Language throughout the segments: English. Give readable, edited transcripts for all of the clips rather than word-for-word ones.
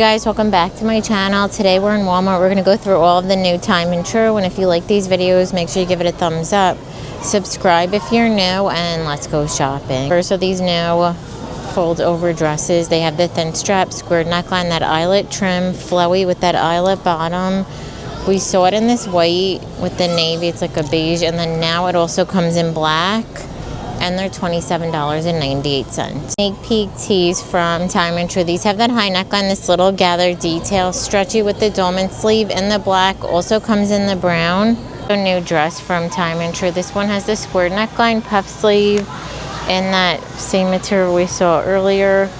Guys, welcome back to my channel. Today we're in Walmart. We're going to go through all of the new Time and True, and if you like these videos, make sure you give it a thumbs up, subscribe if you're new, and let's go shopping. First are these new fold over dresses. They have the thin strap, squared neckline, that eyelet trim, flowy with that eyelet bottom. We saw it in this white with the navy. It's like a beige, and then now it also comes in black, and they're $27.98. Sneak peek tees from Time and True. These have that high neckline, this little gathered detail, stretchy with the dolman sleeve in the black, also comes in the brown. A new dress from Time and True. This one has the squared neckline, puff sleeve in that same material we saw earlier,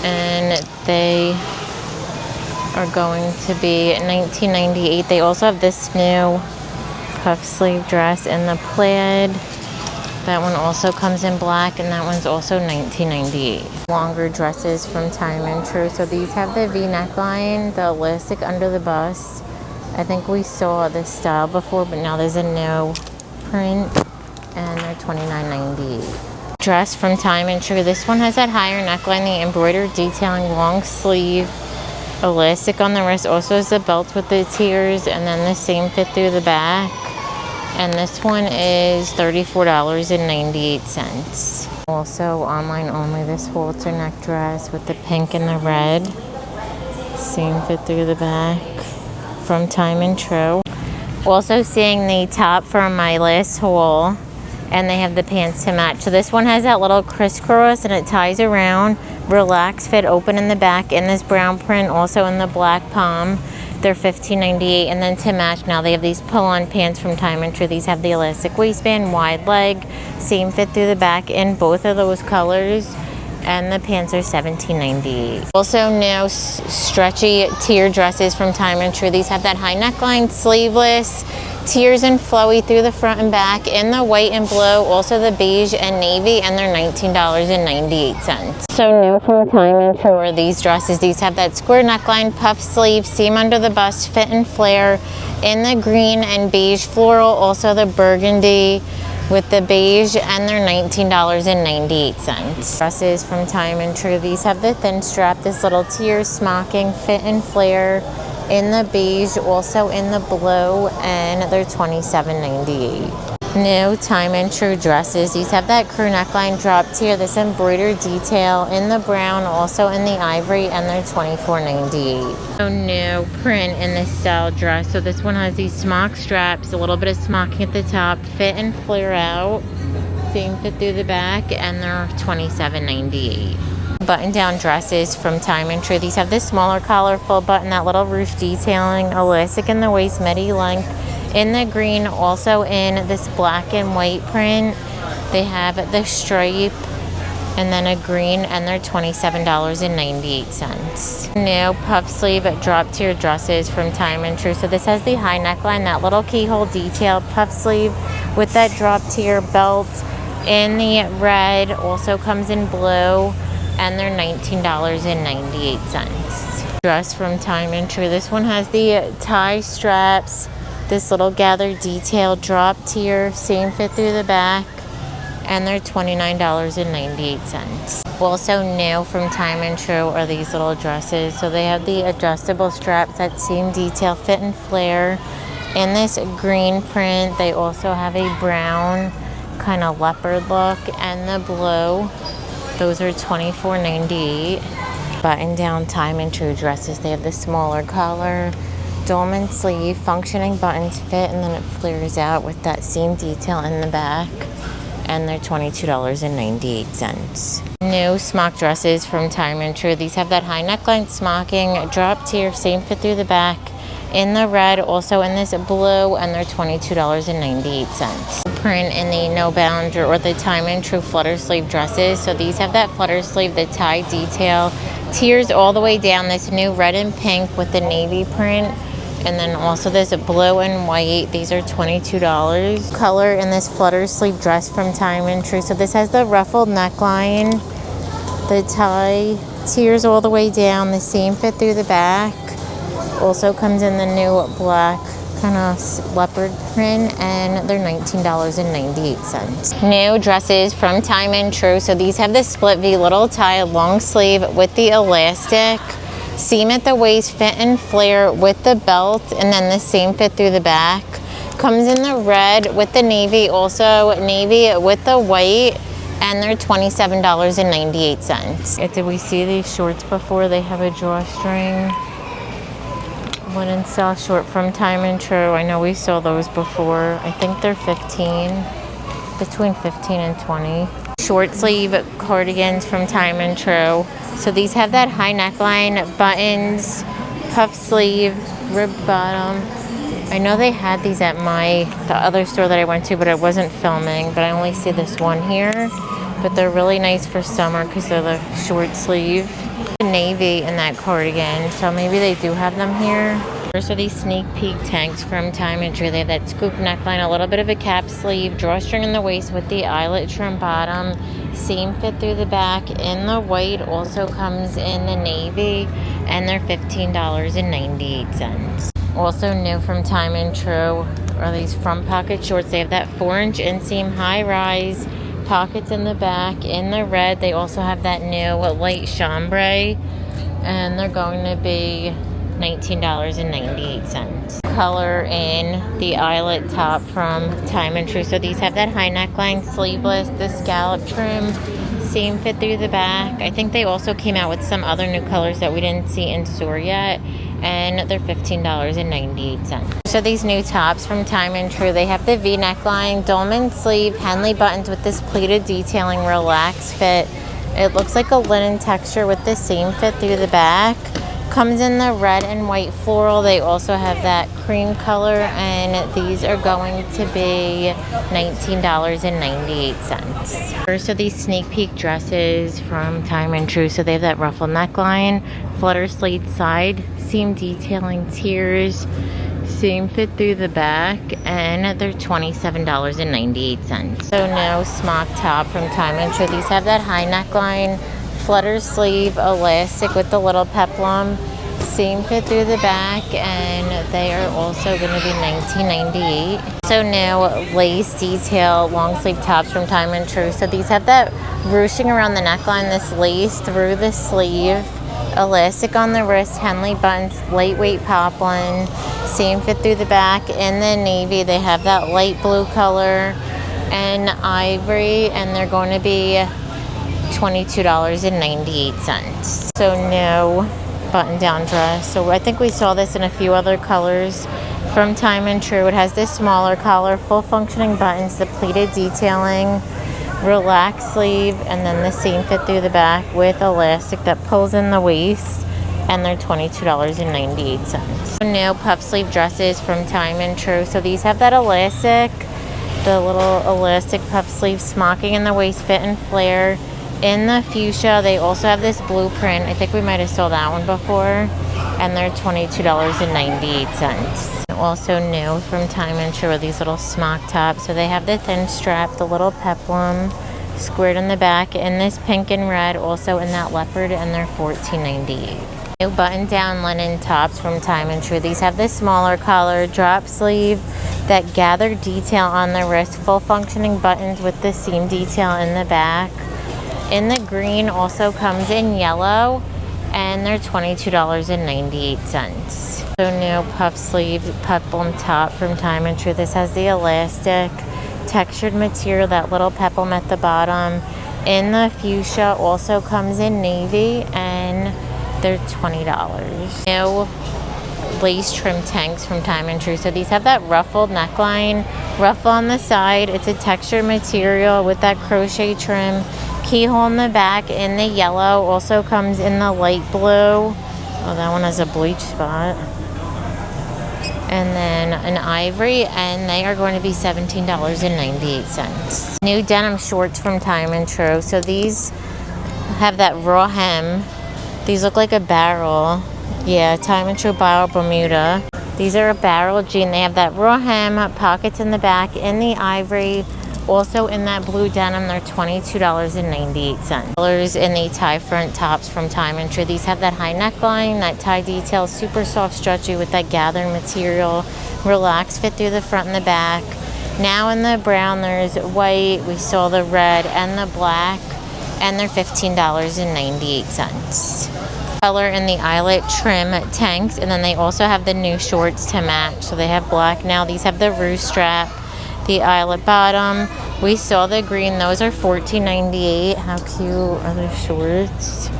and they are going to be $19.98. They also have this new puff sleeve dress in the plaid. That one also comes in black, and that one's also $19.98. Longer dresses from Time and True. So these have the V neckline, the elastic under the bust. I think we saw this style before, but now there's a new print, and they're $29.98. Dress from Time and True. This one has that higher neckline, the embroidered detailing, long sleeve, elastic on the wrist. Also has the belt with the tiers, and then the same fit through the back. And this one is $34.98. Also online only, this halter neck dress with the pink and the red. Same fit through the back from Time and True. Also seeing the top from my last haul, and they have the pants to match. So this one has that little crisscross and it ties around. Relaxed fit, open in the back in this brown print, also in the black palm. They're $15.98, and then to match now they have these pull-on pants from Time and True. These have the elastic waistband, wide leg, same fit through the back in both of those colors, and the pants are $17.98. Also new stretchy tier dresses from Time and True. These have that high neckline, sleeveless, tiers and flowy through the front and back in the white and blue, also the beige and navy, and they're $19.98. So new from Time and True are these dresses. These have that square neckline, puff sleeve, seam under the bust, fit and flare in the green and beige floral, also the burgundy with the beige, and they're $19.98. Dresses from Time and True. These have the thin strap, this little tier smocking, fit and flare in the beige, also in the blue, and they're $27.98. New Time and True dresses. These have that crew neckline drop tier, this embroidered detail in the brown, also in the ivory, and they're $24.98. So new print in this style dress. So this one has these smock straps, a little bit of smocking at the top, fit and flare out, same fit through the back, and they're $27.98. Button down dresses from Time and True. These have this smaller collar, full button, that little roof detailing, elastic in the waist, midi length in the green, also in this black and white print. They have the stripe and then a green, and they're $27.98. New puff sleeve drop tier dresses from Time and True. So this has the high neckline, that little keyhole detail, puff sleeve with that drop tier belt in the red, also comes in blue, and they're $19.98. Dress from Time and True. This one has the tie straps, this little gathered detail drop tier, same fit through the back, and they're $29.98. Also new from Time and True are these little dresses. So they have the adjustable straps, that same detail, fit and flare in this green print. They also have a brown kind of leopard look and the blue. Those are $24.98. Button down Time and True dresses. They have the smaller collar, dolman sleeve, functioning buttons fit, and then it flares out with that seam detail in the back, and they're $22.98. New smock dresses from Time and True. These have that high neckline smocking, drop tier, same fit through the back in the red, also in this blue, and they're $22.98. Print in the No Boundary or the Time and True flutter sleeve dresses. So these have that flutter sleeve, the tie detail, tiers all the way down, this new red and pink with the navy print, and then also this blue and white. These are $22. Color in this flutter sleeve dress from Time and True. So this has the ruffled neckline, the tie, tiers all the way down, the same fit through the back. Also comes in the new black kind of leopard print, and they're $19.98. New dresses from Time and True. So these have the split V little tie long sleeve with the elastic, Seam at the waist, fit and flare with the belt, and then the same fit through the back. Comes in the red with the navy, also navy with the white, and they're $27.98. Did we see these shorts before? They have a drawstring linen style short from Time and True. I know we saw those before. I think they're 15, between 15 and 20. Short sleeve cardigans from Time and True. So these have that high neckline, buttons, puff sleeve, ribbed bottom. I know they had these at the other store that I went to, but I wasn't filming, but I only see this one here. But they're really nice for summer because they're the short sleeve. Navy in that cardigan, so maybe they do have them here. First are these sneak peek tanks from Time and True. They have that scoop neckline, a little bit of a cap sleeve, drawstring in the waist with the eyelet trim bottom, same fit through the back in the white, also comes in the navy, and they're $15.98. Also new from Time and True are these front pocket shorts. They have that 4-inch inseam high rise, pockets in the back in the red. They also have that new light chambray, and they're going to be $19.98. Color in the eyelet top from Time and True. So these have that high neckline, sleeveless, the scallop trim, same fit through the back. I think they also came out with some other new colors that we didn't see in store yet, and they're $15.98. So these new tops from Time and True, they have the V neckline, dolman sleeve, Henley buttons with this pleated detailing, relaxed fit. It looks like a linen texture with the same fit through the back. Comes in the red and white floral. They also have that cream color, and these are going to be $19.98. First are these sneak peek dresses from Time and True. So they have that ruffled neckline, flutter slate side, seam detailing, tiers, same fit through the back, and they're $27.98. So now smock top from Time and True. These have that high neckline, flutter sleeve, elastic with the little peplum, same fit through the back, and they are also going to be $19.98. So now lace detail long sleeve tops from Time and True. So these have that ruching around the neckline, this lace through the sleeve, elastic on the wrist, Henley buttons, lightweight poplin, same fit through the back. In the navy, they have that light blue color and ivory, and they're going to be $22.98. So no button down dress. So I think we saw this in a few other colors from Time and True. It has this smaller collar, full functioning buttons, the pleated detailing, relaxed sleeve, and then the same fit through the back with elastic that pulls in the waist, and they're $22.98. So new puff sleeve dresses from Time and True. So these have that elastic, the little elastic puff sleeve, smocking in the waist, fit and flare. In the fuchsia, they also have this blueprint. I think we might have saw that one before, and they're $22.98. Also new from Time and True are these little smock tops. So they have the thin strap, the little peplum, squared in the back, in this pink and red, also in that leopard, and they're $14.98. New button down linen tops from Time and True. These have this smaller collar, drop sleeve, that gathered detail on the wrist, full functioning buttons with the seam detail in the back. In the green, also comes in yellow, and they're $22.98. So new puff sleeve peplum top from Time and True. This has the elastic textured material, that little peplum at the bottom. In the fuchsia, also comes in navy, and they're $20. New lace trim tanks from Time and True. So these have that ruffled neckline, ruffle on the side. It's a textured material with that crochet trim. Keyhole in the back in the yellow, also comes in the light blue. Oh, that one has a bleach spot. And then an ivory, and they are going to be $17.98. New denim shorts from Time and True. So these have that raw hem. These look like a barrel. Yeah, Time and True barrel Bermuda. These are a barrel jean. They have that raw hem, pockets in the back, in the ivory. Also in that blue denim, they're $22.98. Colors in the tie front tops from Time and True. These have that high neckline, that tie detail, super soft stretchy with that gathered material, relaxed fit through the front and the back. Now in the brown, there's white, we saw the red and the black, and they're $15.98. color in the eyelet trim tanks, and then they also have the new shorts to match. So they have black now. These have the roost strap, the eyelet bottom. We saw the green. Those are $14.98. How cute are the shorts?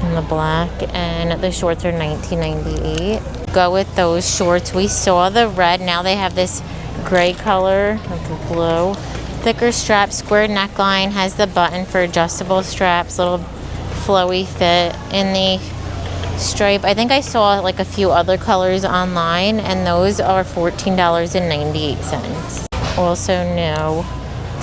And the black, and the shorts are $19.98. Go with those shorts. We saw the red. Now they have this gray color with the blue. Thicker strap, square neckline, has the button for adjustable straps, little flowy fit in the stripe. I think I saw like a few other colors online, and those are $14.98. Also new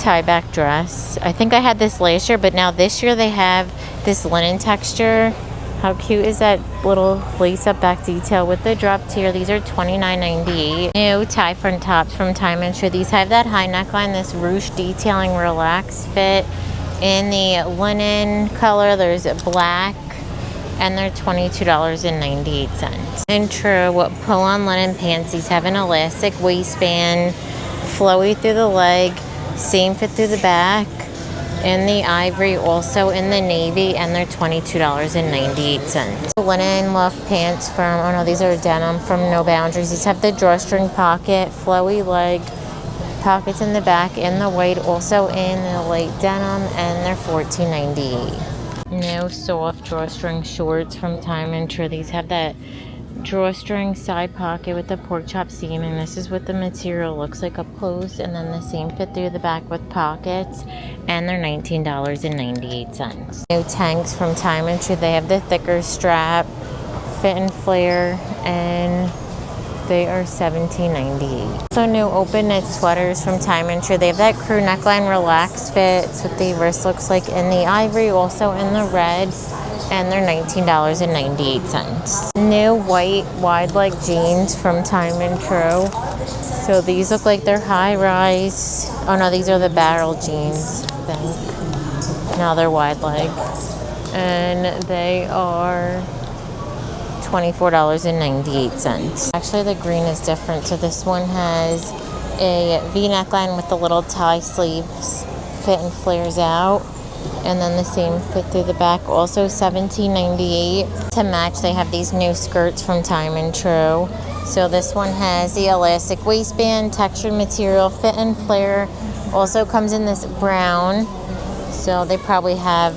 tie back dress. I think I had this last year, but now this year they have this linen texture. How cute is that little lace up back detail with the drop tier? These are $29.98. New tie front tops from Time and Tru. These have that high neckline, this ruched detailing relaxed fit in the linen color. There's black, and they're $22.98. And Tru pull-on linen pants. These have an elastic waistband, flowy through the leg, same fit through the back. In the ivory, also in the navy, and they're $22.98. Linen look pants from, oh no, these are denim from No Boundaries. These have the drawstring pocket, flowy leg, pockets in the back, in the white, also in the light denim, and they're $14.98. New soft drawstring shorts from Time and Tru. These have that drawstring side pocket with the pork chop seam, and this is what the material looks like up close, and then the same fit through the back with pockets, and they're $19.98. New tanks from Time and Tru. They have the thicker strap, fit and flare, and they are $17.98. So new open knit sweaters from Time and Tru. They have that crew neckline relaxed fit. That's what the wrist looks like in the ivory, also in the red, and they're $19.98. New white wide leg jeans from Time and Tru. So these look like they're high rise. Oh no, these are the barrel jeans, I think. Now they're wide leg, and they are $24.98. Actually, the green is different. So this one has a V neckline with the little tie sleeves, fit and flares out, and then the same fit through the back, also $17.98. To match, they have these new skirts from Time and Tru. So this one has the elastic waistband, textured material, fit and flare. Also comes in this brown. So they probably have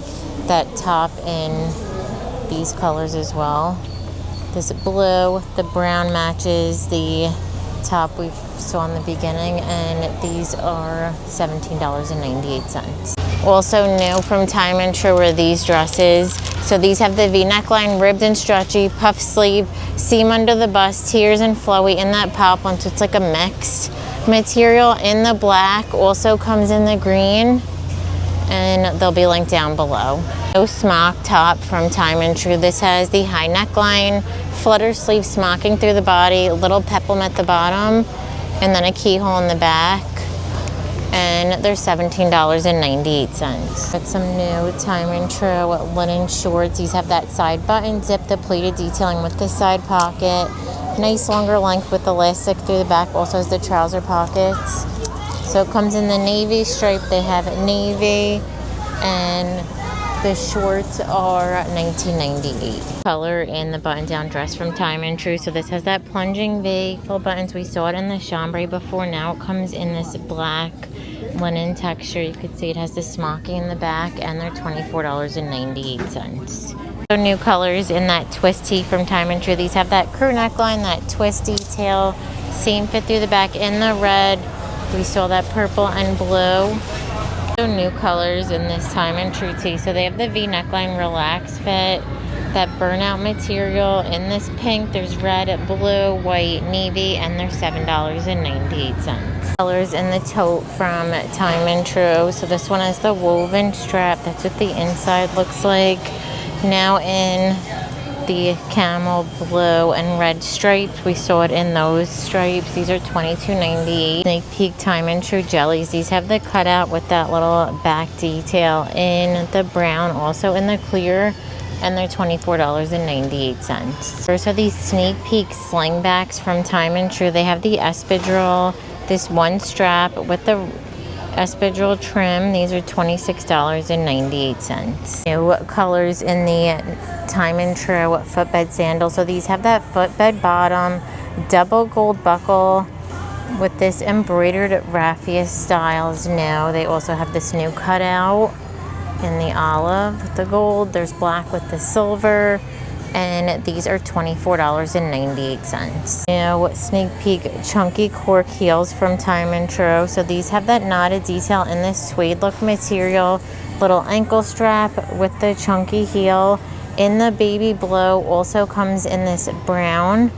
that top in these colors as well. This blue, the brown matches the top we saw in the beginning, and these are $17.98. Also new from Time and Tru are these dresses. So these have the V neckline, ribbed and stretchy, puff sleeve, seam under the bust, tiers and flowy in that poplin. So it's like a mixed material in the black. Also comes in the green, and they'll be linked down below. No smock top from Time and Tru. This has the high neckline, flutter sleeve smocking through the body, little peplum at the bottom, and then a keyhole in the back. And they're $17.98. Got some new Time and Tru linen shorts. These have that side button, zip, the pleated detailing with the side pocket. Nice longer length with elastic through the back. Also has the trouser pockets. So it comes in the navy stripe. They have navy, and the shorts are $19.98. Color in the button-down dress from Time and Tru. So this has that plunging V, full buttons. We saw it in the chambray before. Now it comes in this black linen texture. You could see it has the smocking in the back, and they're $24.98. So new colors in that twist tee from Time and Tru. These have that crew neckline, that twist detail, same fit through the back in the red. We saw that purple and blue. So new colors in this Time and Tru tee. So they have the V neckline relaxed fit, that burnout material in this pink. There's red, blue, white, navy, and they're $7.98. Colors in the tote from Time and Tru. So this one is the woven strap. That's what the inside looks like. Now in the camel blue and red stripes. We saw it in those stripes. These are $22.98. Sneak peek Time and Tru jellies. These have the cutout with that little back detail in the brown, also in the clear, and they're $24.98. First are these sneak peek slingbacks from Time and Tru. They have the espadrille, this one strap with the espadrille trim. These are $26.98. New colors in the Time and True footbed sandals. So these have that footbed bottom, double gold buckle with this embroidered raffia styles new. They also have this new cutout in the olive with the gold. There's black with the silver. And these are $24.98. New sneak peek chunky cork heels from Time and True. So these have that knotted detail in this suede look material. Little ankle strap with the chunky heel. In the baby blue, also comes in this brown.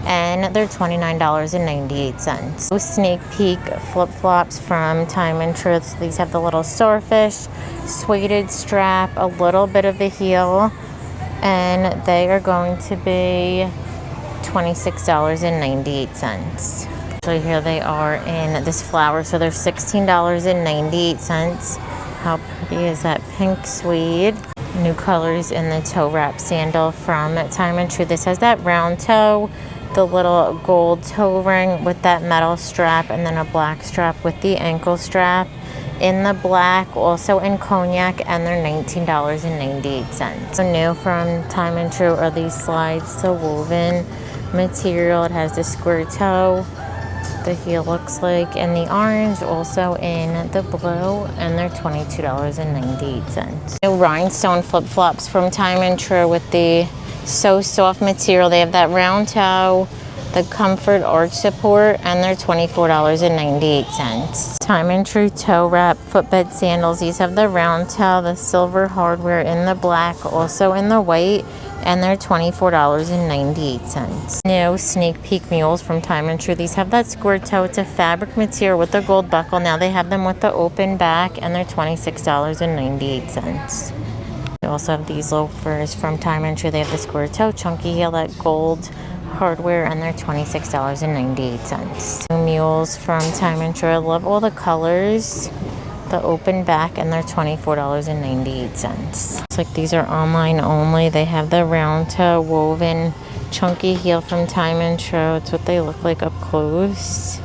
And they're $29.98. Sneak peek flip-flops from Time and True. So these have the little starfish, suede strap, a little bit of a heel. And they are going to be $26.98. So here they are in this flower. So they're $16.98. How pretty is that pink suede? New colors in the toe wrap sandal from Time and True. This has that round toe, the little gold toe ring with that metal strap, and then a black strap with the ankle strap. In the black, also in cognac, and they're $19.98. So new from Time and True are these slides to woven material. It has the square toe, the heel looks like, and the orange, also in the blue, and they're $22.98. New rhinestone flip-flops from Time and True with the So Soft material. They have that round toe, the comfort arch support, and they're $24.98. Time and True toe wrap footbed sandals. These have the round toe, the silver hardware in the black, also in the white, and they're $24.98. New sneak peek mules from Time and True. These have that square toe. It's a fabric material with the gold buckle. Now they have them with the open back, and they're $26.98. They also have these loafers from Time and True. They have the square toe, chunky heel, that gold hardware, and they're $26.98. Mules from Time and True. I love all the colors. The open back, and they're $24.98. Looks like these are online only. They have the round toe woven chunky heel from Time and True. It's what they look like up close.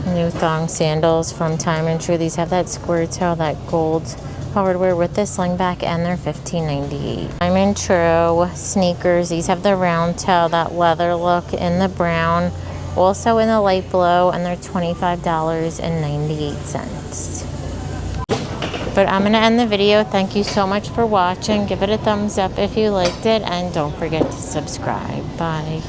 New thong sandals from Time and True. These have that square toe, that gold hardware with the sling back, and they're $15.98. Time and True sneakers. These have the round toe, that leather look in the brown, also in the light blue, and they're $25.98. But I'm going to end the video. Thank you so much for watching. Give it a thumbs up if you liked it, and don't forget to subscribe. Bye.